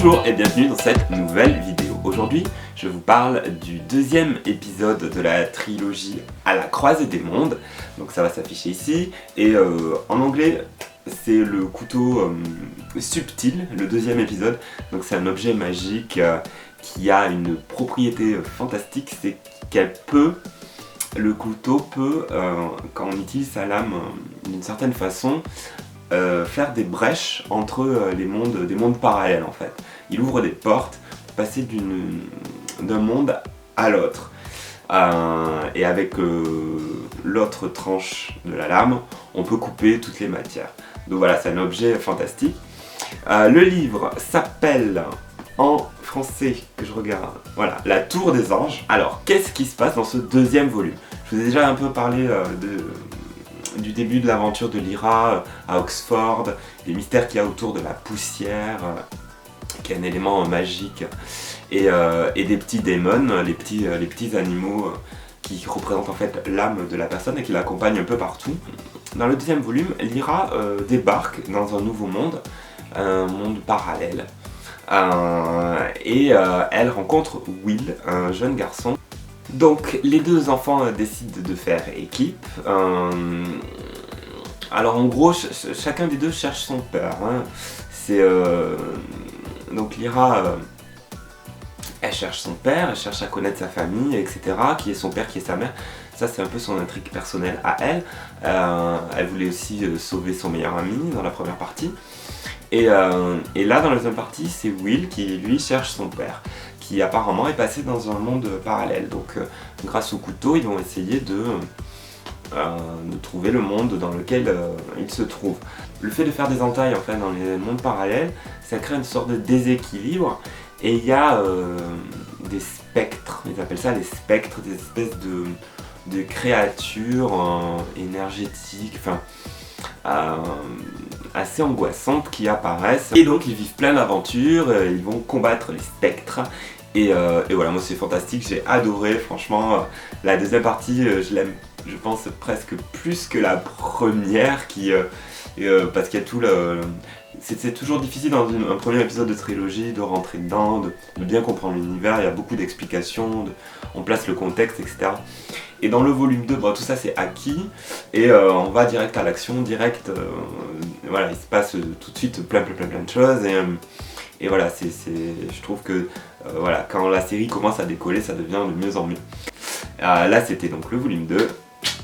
Bonjour et bienvenue dans cette nouvelle vidéo. Aujourd'hui, je vous parle du deuxième épisode de la trilogie À la croisée des mondes. Donc ça va s'afficher ici. Et en anglais, c'est le couteau subtil, le deuxième épisode. Donc c'est un objet magique qui a une propriété fantastique, c'est le couteau peut, quand on utilise sa lame d'une certaine façon, faire des brèches entre des mondes parallèles en fait. Il ouvre des portes pour passer d'un monde à l'autre. Et avec l'autre tranche de la lame, on peut couper toutes les matières. Donc voilà, c'est un objet fantastique. Le livre s'appelle, en français que je regarde, voilà, La Tour des Anges. Alors, qu'est-ce qui se passe dans ce deuxième volume? Je vous ai déjà un peu parlé du début de l'aventure de Lyra à Oxford, des mystères qu'il y a autour de la poussière, qui est un élément magique, et des petits démons, les petits animaux qui représentent en fait l'âme de la personne et qui l'accompagnent un peu partout. Dans le deuxième volume, Lyra débarque dans un nouveau monde, un monde parallèle, et elle rencontre Will, un jeune garçon. Donc les deux enfants décident de faire équipe. Alors en gros, chacun des deux cherche son père. Donc Lyra, elle cherche son père, elle cherche à connaître sa famille, etc. Qui est son père, qui est sa mère. Ça c'est un peu son intrigue personnelle à elle. Elle voulait aussi sauver son meilleur ami dans la première partie. Et là dans la deuxième partie, c'est Will qui lui cherche son père, qui apparemment est passé dans un monde parallèle. Donc grâce au couteau, ils vont essayer de trouver le monde dans lequel ils se trouvent. Le fait de faire des entailles en fait dans les mondes parallèles, ça crée une sorte de déséquilibre, et il y a des spectres, ils appellent ça les spectres, des espèces de créatures énergétiques, assez angoissantes qui apparaissent. Et donc ils vivent plein d'aventures, ils vont combattre les spectres. Et voilà, moi c'est fantastique, j'ai adoré, franchement. La deuxième partie, je l'aime, je pense, presque plus que la première, parce qu'il y a tout le... C'est toujours difficile dans un premier épisode de trilogie de rentrer dedans, de bien comprendre l'univers, il y a beaucoup d'explications, on place le contexte, etc. Et dans le volume 2, tout ça c'est acquis, et on va direct à l'action, voilà, il se passe tout de suite plein de choses, et voilà, je trouve que voilà, quand la série commence à décoller, ça devient de mieux en mieux. Là c'était donc le volume 2,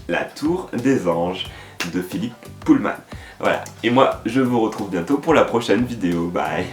La Tour des Anges, de Philippe Pullman. Voilà, et moi je vous retrouve bientôt pour la prochaine vidéo, bye.